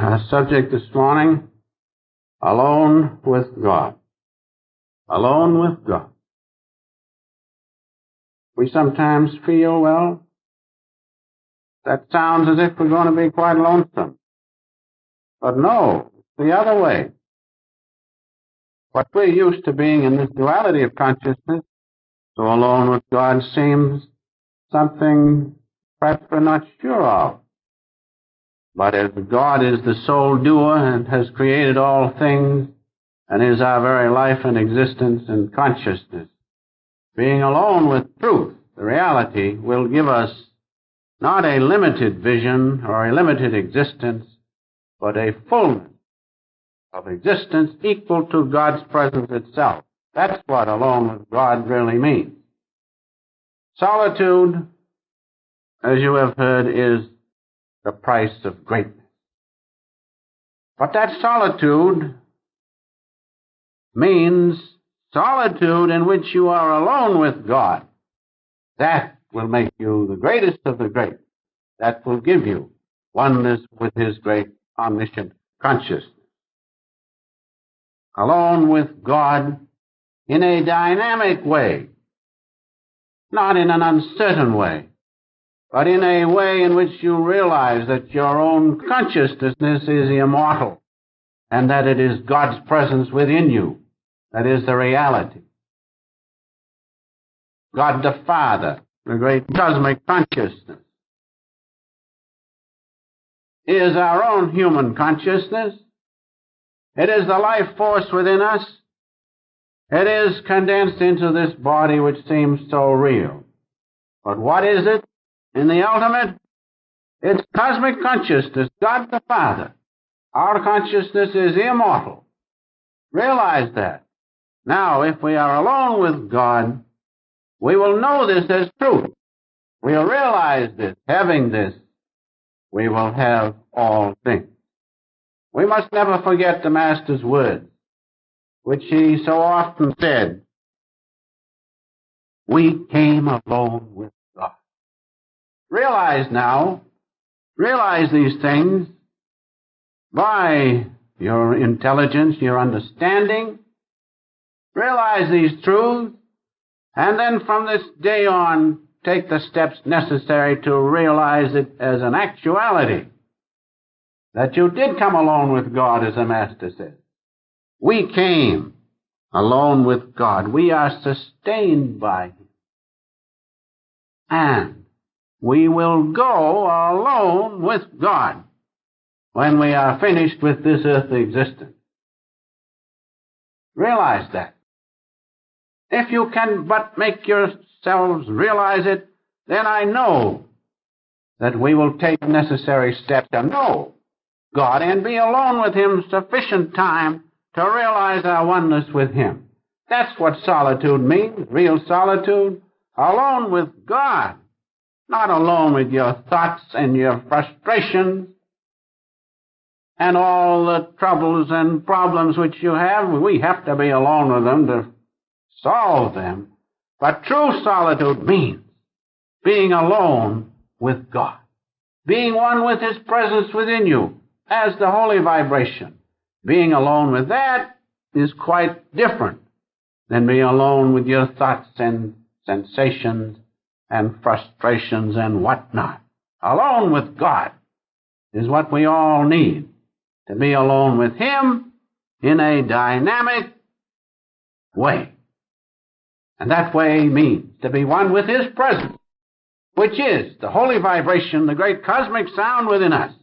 Our subject this morning, alone with God. Alone with God. We sometimes feel, well, that sounds as if we're going to be quite lonesome. But no, it's the other way. What we're used to being in this duality of consciousness, so alone with God seems something perhaps we're not sure of. But as God is the sole doer and has created all things and is our very life and existence and consciousness, being alone with truth, the reality, will give us not a limited vision or a limited existence, but a fullness of existence equal to God's presence itself. That's what alone with God really means. Solitude, as you have heard, is the price of greatness. But that solitude means solitude in which you are alone with God. That will make you the greatest of the great. That will give you oneness with His great omniscient consciousness. Alone with God in a dynamic way, not in an uncertain way, but in a way in which you realize that your own consciousness is immortal and that it is God's presence within you that is the reality. God the Father, the great cosmic consciousness, is our own human consciousness. It is the life force within us. It is condensed into this body which seems so real. But what is it in the ultimate? It's cosmic consciousness, God the Father. Our consciousness is immortal. Realize that. Now, if we are alone with God, we will know this as truth. We'll realize this. Having this, we will have all things. We must never forget the Master's words, which he so often said, "We came alone with God." Realize these things by your intelligence, your understanding. Realize these truths, and then from this day on, take the steps necessary to realize it as an actuality. That you did come alone with God, as the Master says. We came alone with God. We are sustained by Him. And we will go alone with God when we are finished with this earthly existence. Realize that. If you can but make yourselves realize it, then I know that we will take necessary steps to know God and be alone with Him sufficient time to realize our oneness with Him. That's what solitude means, real solitude. Alone with God, not alone with your thoughts and your frustrations and all the troubles and problems which you have. We have to be alone with them to solve them. But true solitude means being alone with God, being one with His presence within you as the holy vibration. Being alone with that is quite different than being alone with your thoughts and sensations and frustrations and whatnot. Alone with God is what we all need, to be alone with Him in a dynamic way. And that way means to be one with His presence, which is the holy vibration, the great cosmic sound within us,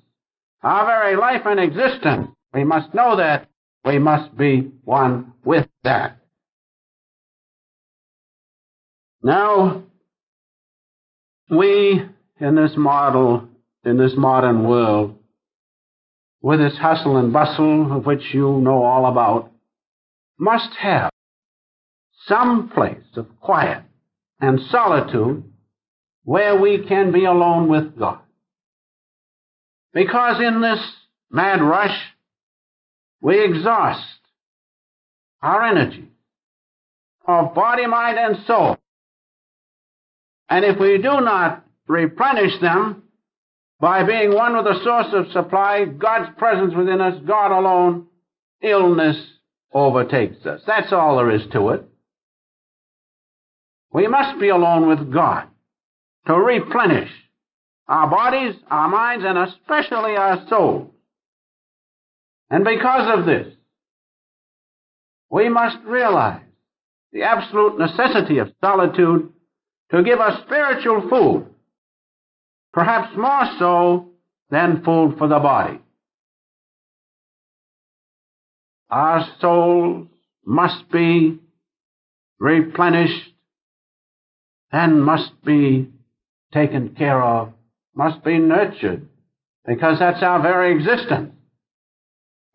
our very life and existence. We must know that. We must be one with that. Now, we in this modern world, with its hustle and bustle, of which you know all about, must have some place of quiet and solitude where we can be alone with God. Because in this mad rush, we exhaust our energy of body, mind, and soul. And if we do not replenish them, by being one with the source of supply, God's presence within us, God alone, illness overtakes us. That's all there is to it. We must be alone with God to replenish our bodies, our minds, and especially our souls. And because of this, we must realize the absolute necessity of solitude to give us spiritual food, perhaps more so than food for the body. Our souls must be replenished and must be taken care of, must be nurtured, because that's our very existence.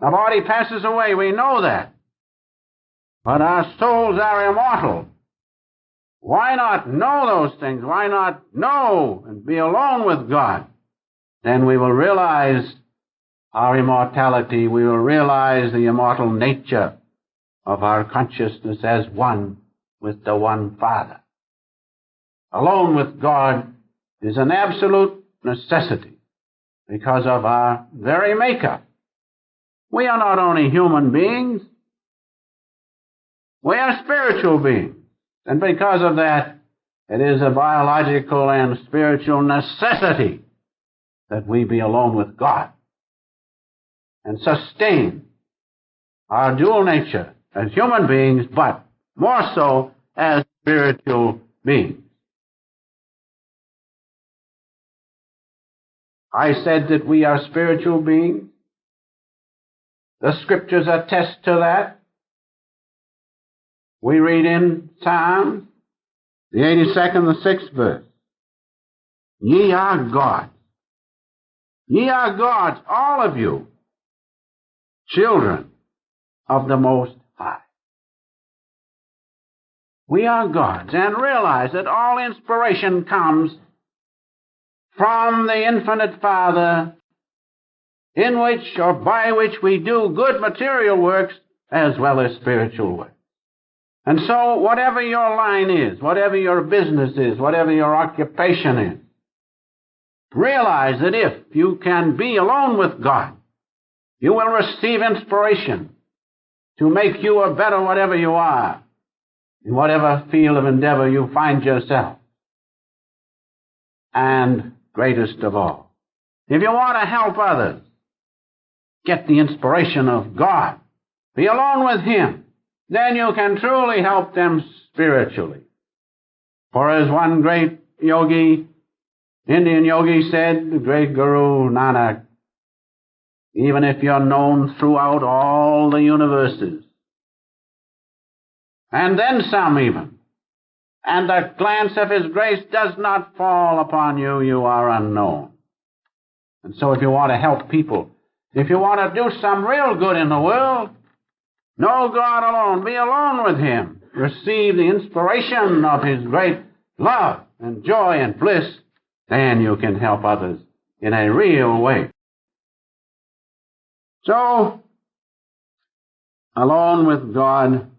The body passes away, we know that. But our souls are immortal. Why not know those things? Why not know and be alone with God? Then we will realize our immortality. We will realize the immortal nature of our consciousness as one with the one Father. Alone with God is an absolute necessity because of our very makeup. We are not only human beings, we are spiritual beings. And because of that, it is a biological and spiritual necessity that we be alone with God and sustain our dual nature as human beings, but more so as spiritual beings. I said that we are spiritual beings. The scriptures attest to that. We read in Psalms, the 82nd, the 6th verse, "Ye are gods. Ye are gods, all of you, children of the Most High." We are gods, and realize that all inspiration comes from the infinite Father, in which or by which we do good material works as well as spiritual works. And so whatever your line is, whatever your business is, whatever your occupation is, realize that if you can be alone with God, you will receive inspiration to make you a better whatever you are, in whatever field of endeavor you find yourself. And greatest of all, if you want to help others, get the inspiration of God. Be alone with Him. Then you can truly help them spiritually. For as one great yogi, Indian yogi said, the great Guru Nanak, even if you're known throughout all the universes, and then some even, and the glance of His grace does not fall upon you, you are unknown. And so if you want to help people, if you want to do some real good in the world, know God alone, be alone with Him, receive the inspiration of His great love and joy and bliss, then you can help others in a real way. So, alone with God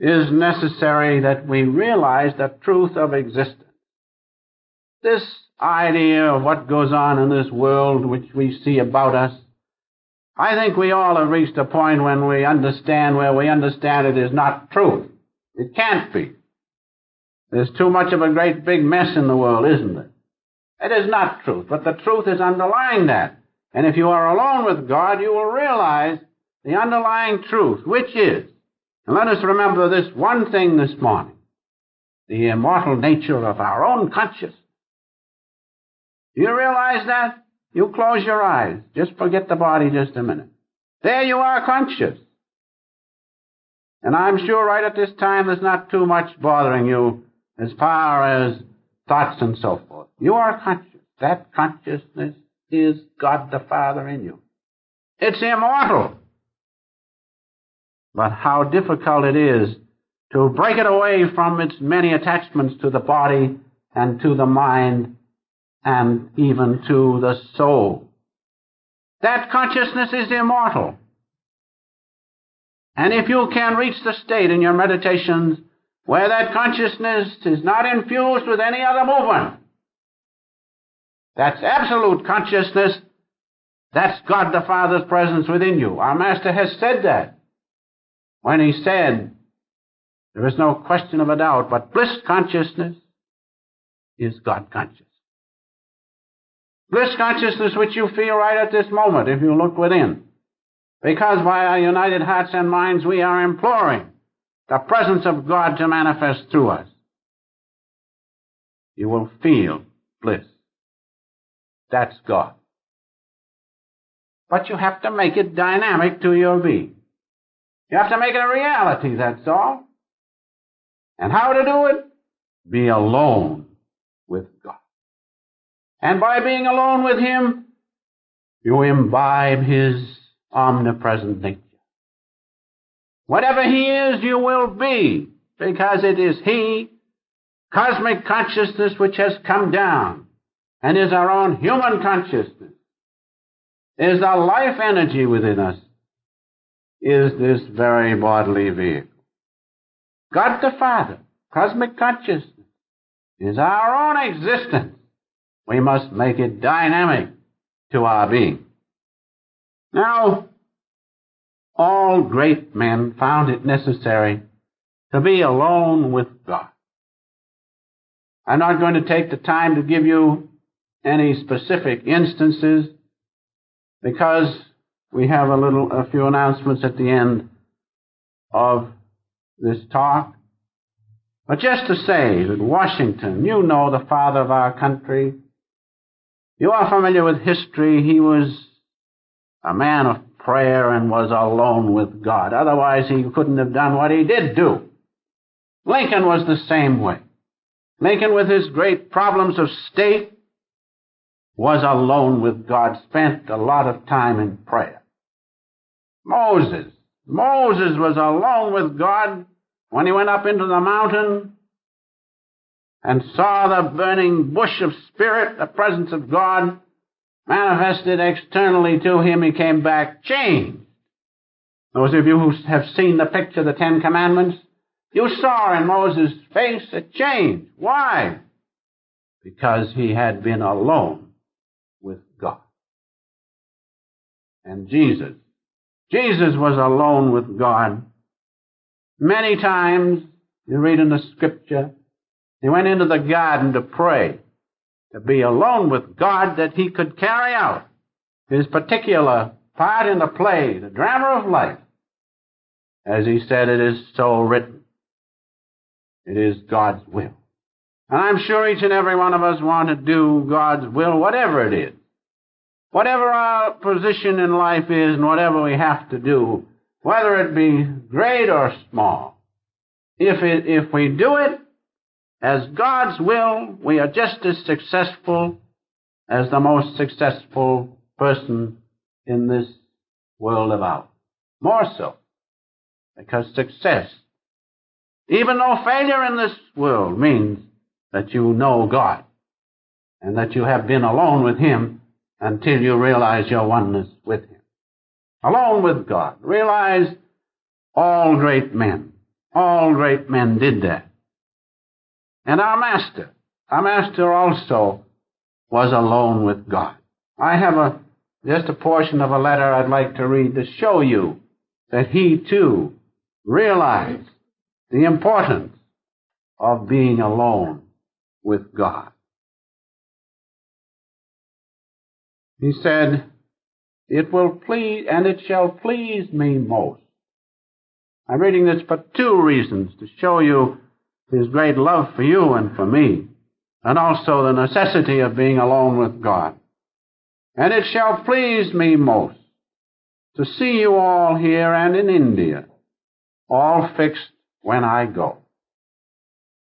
is necessary that we realize the truth of existence. This idea of what goes on in this world which we see about us, I think we all have reached a point when we understand where we understand it is not truth. It can't be. There's too much of a great big mess in the world, isn't it? It is not truth, but the truth is underlying that. And if you are alone with God, you will realize the underlying truth, which is, and let us remember this one thing this morning, the immortal nature of our own consciousness. Do you realize that? You close your eyes. Just forget the body just a minute. There you are conscious. And I'm sure right at this time there's not too much bothering you as far as thoughts and so forth. You are conscious. That consciousness is God the Father in you. It's immortal. But how difficult it is to break it away from its many attachments to the body and to the mind and even to the soul. That consciousness is immortal. And if you can reach the state in your meditations where that consciousness is not infused with any other movement, That's absolute consciousness. That's God the Father's presence within you. Our Master has said that when he said, there is no question of a doubt, but bliss consciousness is God consciousness. Bliss consciousness which you feel right at this moment if you look within. Because by our united hearts and minds we are imploring the presence of God to manifest through us. You will feel bliss. That's God. But you have to make it dynamic to your being. You have to make it a reality, that's all. And how to do it? Be alone with God. And by being alone with Him, you imbibe His omnipresent nature. Whatever He is, you will be, because it is He, cosmic consciousness, which has come down and is our own human consciousness, is the life energy within us, is this very bodily vehicle. God the Father, cosmic consciousness, is our own existence. We must make it dynamic to our being. Now, all great men found it necessary to be alone with God. I'm not going to take the time to give you any specific instances because we have a few announcements at the end of this talk. But just to say that Washington, you know the father of our country. You are familiar with history. He was a man of prayer and was alone with God. Otherwise, he couldn't have done what he did do. Lincoln was the same way. Lincoln, with his great problems of state, was alone with God, spent a lot of time in prayer. Moses was alone with God when he went up into the mountain and saw the burning bush of spirit, the presence of God, manifested externally to him. He came back changed. Those of you who have seen the picture, the Ten Commandments, you saw in Moses' face a change. Why? Because he had been alone with God. And Jesus was alone with God. Many times, you read in the scripture, he went into the garden to pray, to be alone with God, that he could carry out his particular part in the play, the drama of life. As he said, it is so written. It is God's will. And I'm sure each and every one of us want to do God's will, whatever it is. Whatever our position in life is and whatever we have to do, whether it be great or small. If we do it as God's will, we are just as successful as the most successful person in this world of ours. More so. Because success, even though failure in this world means that you know God and that you have been alone with Him until you realize your oneness with Him. Alone with God. Realize all great men did that. And our Master also was alone with God. I have just a portion of a letter I'd like to read to show you that he too realized the importance of being alone with God. He said, "It will please, and it shall please me most." I'm reading this for two reasons, to show you his great love for you and for me, and also the necessity of being alone with God. "And it shall please me most to see you all here and in India, all fixed when I go."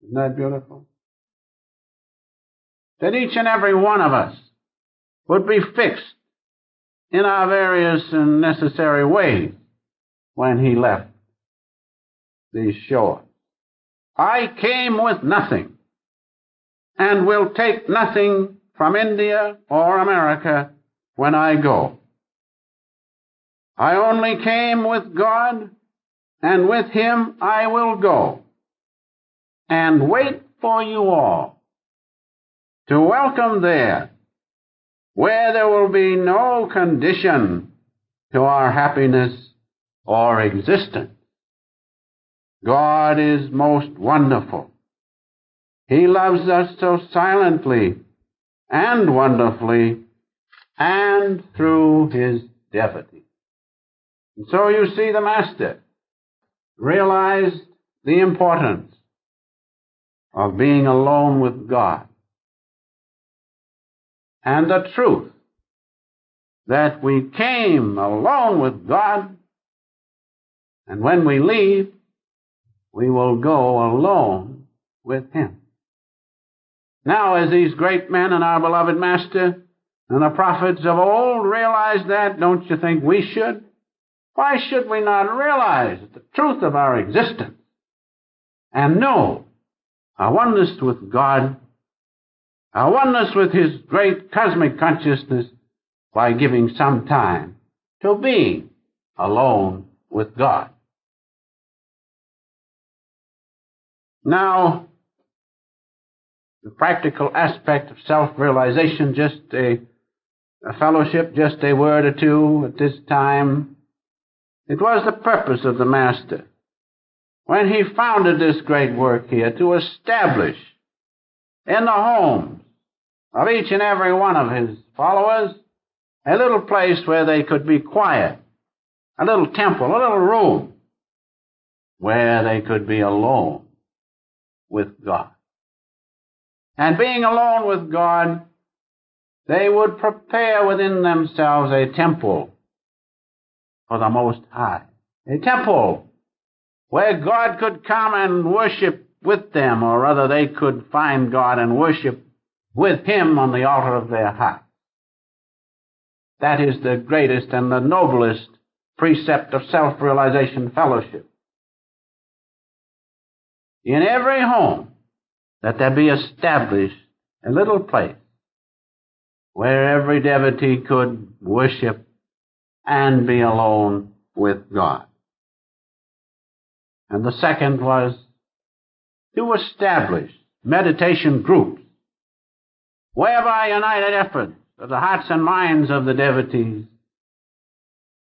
Isn't that beautiful? That each and every one of us would be fixed in our various and necessary ways when he left these shores. "I came with nothing and will take nothing from India or America when I go. I only came with God, and with Him I will go and wait for you all to welcome there where there will be no condition to our happiness or existence. God is most wonderful. He loves us so silently and wonderfully and through his devotee. And so you see, the Master realized the importance of being alone with God, and the truth that we came alone with God, and when we leave, we will go alone with him. Now, as these great men and our beloved Master and the prophets of old realized that, don't you think we should? Why should we not realize the truth of our existence and know our oneness with God, our oneness with his great cosmic consciousness, by giving some time to being alone with God? Now, the practical aspect of self-realization, just a fellowship, just a word or two at this time. It was the purpose of the Master, when he founded this great work here, to establish in the homes of each and every one of his followers a little place where they could be quiet, a little temple, a little room, where they could be alone with God. And being alone with God, they would prepare within themselves a temple for the Most High, a temple where God could come and worship with them, or rather they could find God and worship with him on the altar of their heart. That is the greatest and the noblest precept of self-realization fellowship. In every home, that there be established a little place where every devotee could worship and be alone with God. And the second was to establish meditation groups, whereby united efforts of the hearts and minds of the devotees,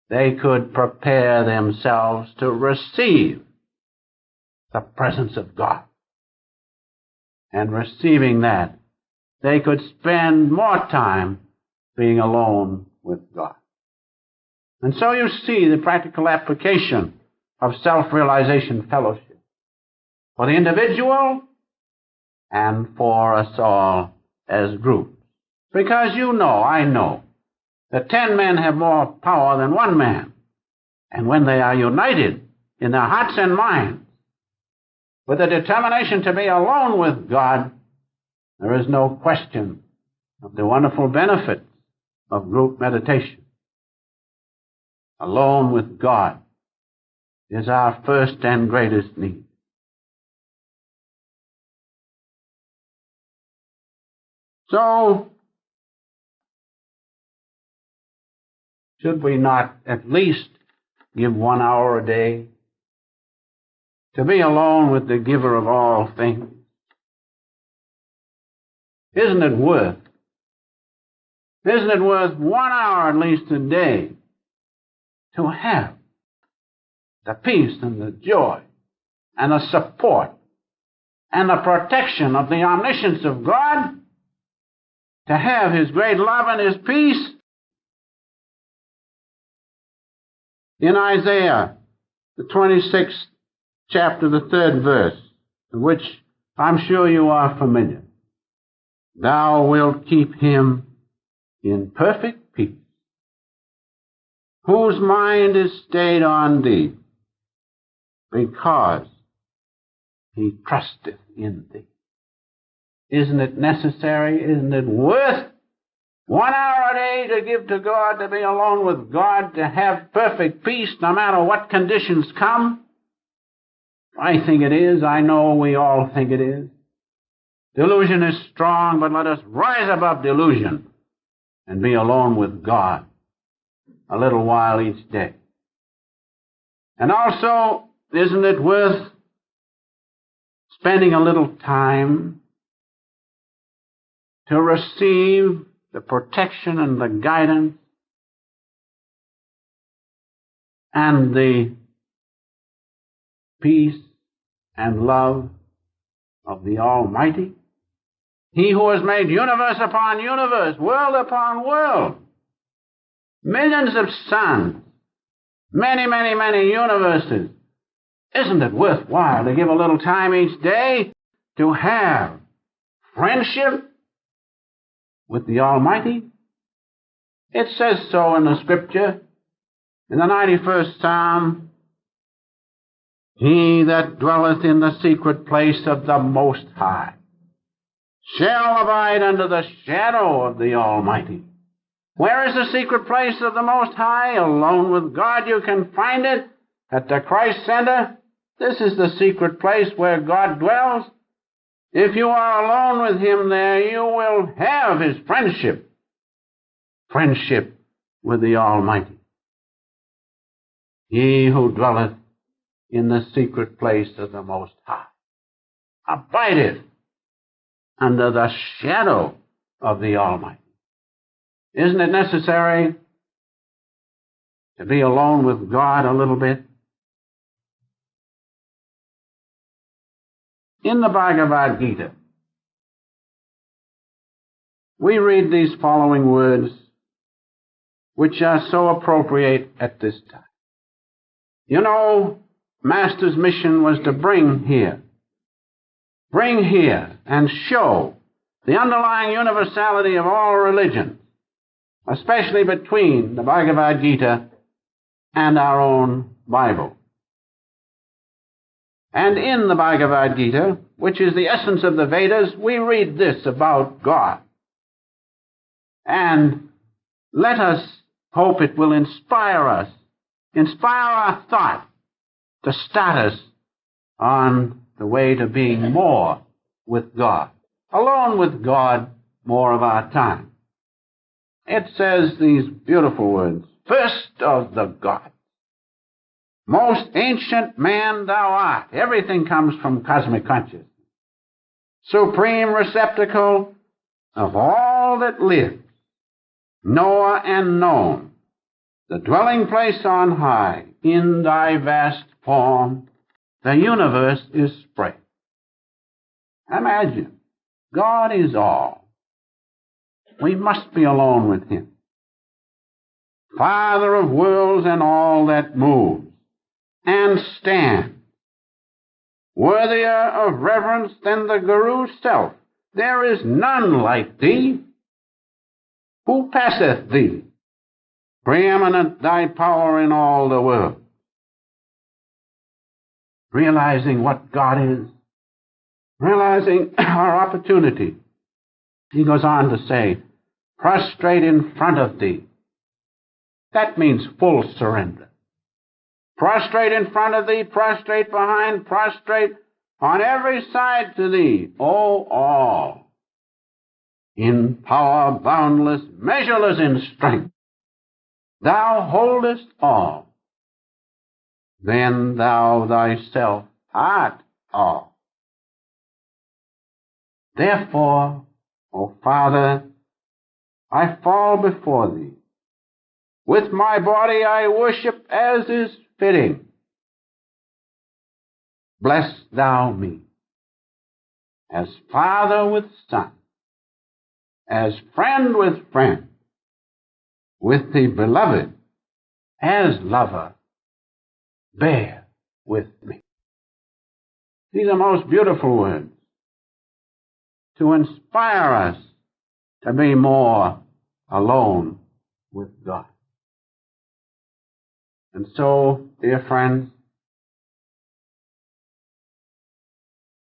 they could prepare themselves to receive the presence of God. And receiving that, they could spend more time being alone with God. And so you see the practical application of self-realization fellowship for the individual and for us all as groups. Because you know, I know, that 10 men have more power than 1 man. And when they are united in their hearts and minds with a determination to be alone with God, there is no question of the wonderful benefits of group meditation. Alone with God is our first and greatest need. So, should we not at least give 1 hour a day to be alone with the giver of all things? Isn't it worth 1 hour at least a day to have the peace and the joy and the support and the protection of the omniscience of God, to have his great love and his peace? In Isaiah, the 26th chapter, the 3rd verse, which I'm sure you are familiar, thou wilt keep him in perfect peace, whose mind is stayed on thee, because he trusteth in thee. Isn't it necessary? Isn't it worth 1 hour a day to give to God, to be alone with God, to have perfect peace no matter what conditions come? I think it is. I know we all think it is. Delusion is strong, but let us rise above delusion and be alone with God a little while each day. And also, isn't it worth spending a little time to receive the protection and the guidance and the peace and love of the Almighty? He who has made universe upon universe, world upon world, millions of suns, many, many, many universes. Isn't it worthwhile to give a little time each day to have friendship with the Almighty? It says so in the Scripture, in the 91st Psalm, "He that dwelleth in the secret place of the Most High shall abide under the shadow of the Almighty." Where is the secret place of the Most High? Alone with God. You can find it at the Christ Center. This is the secret place where God dwells. If you are alone with Him there, you will have His friendship. Friendship with the Almighty. He who dwelleth in the secret place of the Most High abideth under the shadow of the Almighty. Isn't it necessary to be alone with God a little bit? In the Bhagavad Gita, we read these following words, which are so appropriate at this time. You know, Master's mission was to bring here and show the underlying universality of all religions, especially between the Bhagavad Gita and our own Bible. And in the Bhagavad Gita, which is the essence of the Vedas, we read this about God. And let us hope it will inspire us, inspire our thought to start us on the way to being more with God, alone with God more of our time. It says these beautiful words, "First of the gods, most ancient man thou art." Everything comes from cosmic consciousness. "Supreme receptacle of all that lives, knower and known, the dwelling place on high, in thy vast form, the universe is spread." Imagine, God is all. We must be alone with Him. Father of worlds and all that moves and stands, worthier of reverence than the Guru's self. There is none like Thee. Who passeth Thee? Preeminent Thy power in all the world. Realizing what God is, realizing our opportunity, he goes on to say, "Prostrate in front of Thee." That means full surrender. Prostrate in front of Thee, prostrate behind, prostrate on every side to Thee, O all, in power boundless, measureless in strength. Thou holdest all. Then Thou Thyself art all. Therefore, O Father, I fall before Thee. With my body I worship as is fitting. Bless Thou me, as Father with Son, as friend with friend, with the Beloved as lover, bear with me. These are most beautiful words to inspire us to be more alone with God. And so, dear friends,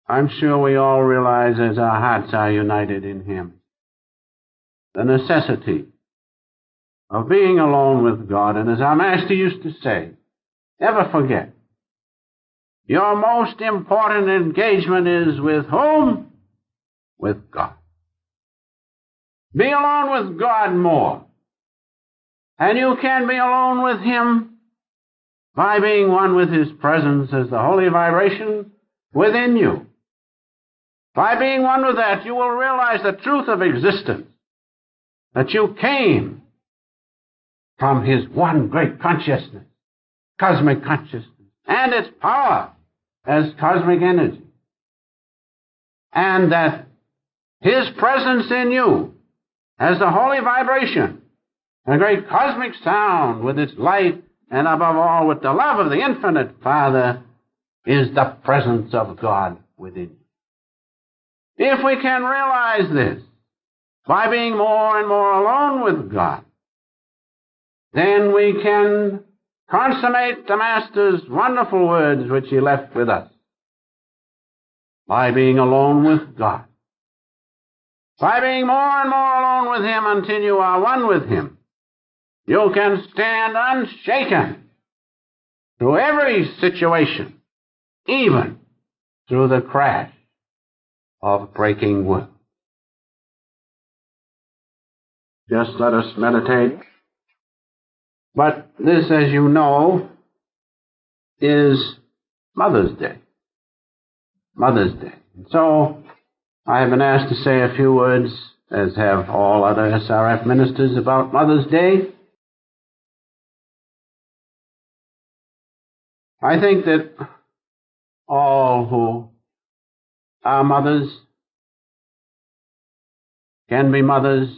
I'm sure we all realize as our hearts are united in Him, the necessity of being alone with God. And as our Master used to say, never forget, your most important engagement is with whom? With God. Be alone with God more. And you can be alone with Him by being one with His presence as the holy vibration within you. By being one with that, you will realize the truth of existence. that you came from His one great consciousness, cosmic consciousness, and its power as cosmic energy, and that His presence in you as the holy vibration, a great cosmic sound with its light, and above all with the love of the infinite Father, is the presence of God within you. If we can realize this by being more and more alone with God, then we can consummate the Master's wonderful words which He left with us. By being alone with God, by being more and more alone with Him until you are one with Him, you can stand unshaken through every situation, even through the crash of breaking worlds. Just let us meditate. But this, as you know, is Mother's Day. Mother's Day. And so I have been asked to say a few words, as have all other SRF ministers, about Mother's Day. I think that all who are mothers, can be mothers,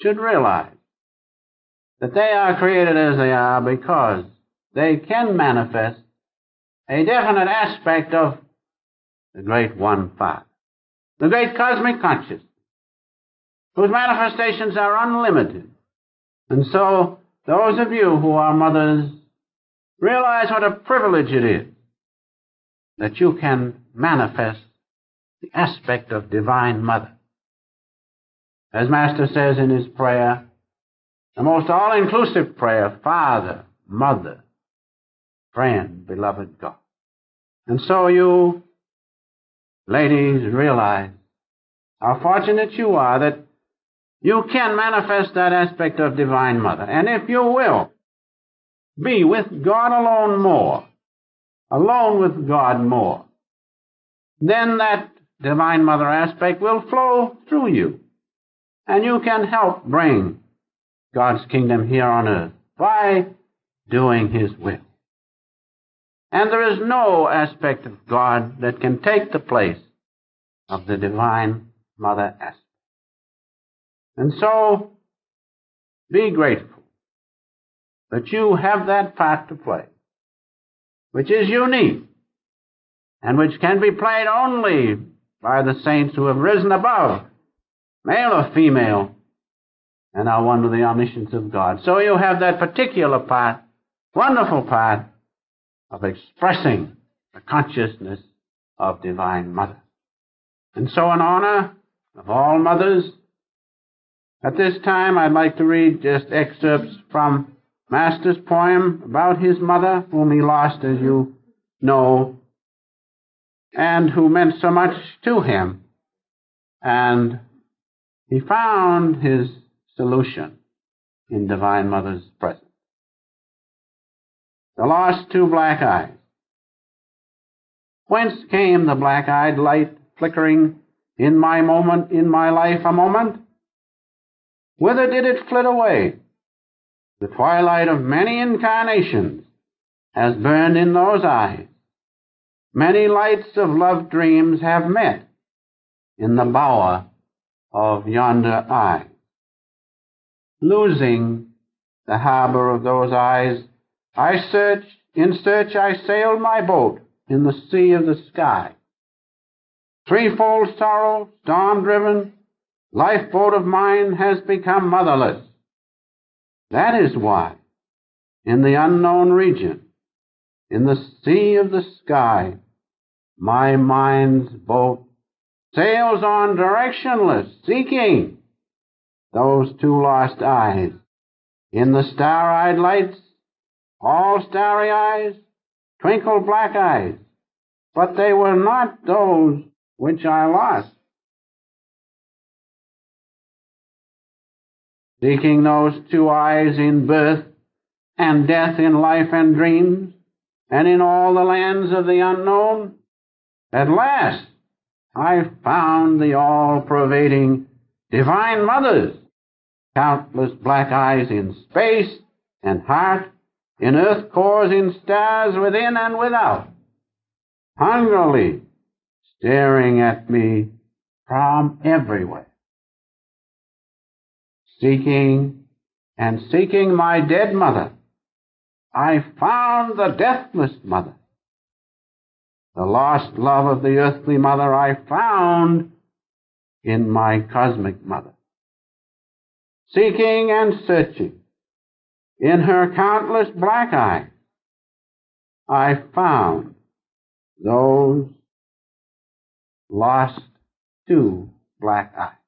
should realize that they are created as they are because they can manifest a definite aspect of the great One Father, the great cosmic consciousness, whose manifestations are unlimited. And so, those of you who are mothers, realize what a privilege it is that you can manifest the aspect of Divine Mother. As Master says in his prayer, the most all-inclusive prayer, Father, Mother, Friend, Beloved God. And so you, ladies, realize how fortunate you are that you can manifest that aspect of Divine Mother. And if you will, be with God alone more, alone with God more, then that Divine Mother aspect will flow through you, and you can help bring God's kingdom here on earth by doing His will. And there is no aspect of God that can take the place of the Divine Mother aspect. And so, be grateful that you have that part to play, which is unique, and which can be played only by the saints who have risen above, male or female, and are one with the omniscience of God. So you have that particular part, wonderful part, of expressing the consciousness of Divine Mother. And so in honor of all mothers, at this time I'd like to read just excerpts from Master's poem about his mother, whom he lost, as you know, and who meant so much to him. And he found his solution in Divine Mother's presence. The lost two black eyes. Whence came the black-eyed light flickering in my life a moment? Whither did it flit away? The twilight of many incarnations has burned in those eyes. Many lights of love dreams have met in the bower of yonder eye. Losing the harbor of those eyes, in search I sailed my boat in the sea of the sky. Threefold sorrow, storm-driven, lifeboat of mine has become motherless. That is why, in the unknown region, in the sea of the sky, my mind's boat sails on directionless, seeking those two lost eyes. In the star-eyed lights, all starry eyes, twinkled black eyes, but they were not those which I lost. Seeking those two eyes in birth and death, in life and dreams, and in all the lands of the unknown, at last I found the all-pervading Divine Mothers countless black eyes in space and heart, in earth cores, in stars within and without, hungrily staring at me from everywhere, seeking and seeking my dead mother. I found the deathless mother. The lost love of the earthly mother I found in my cosmic mother. Seeking and searching in her countless black eyes, I found those lost two black eyes.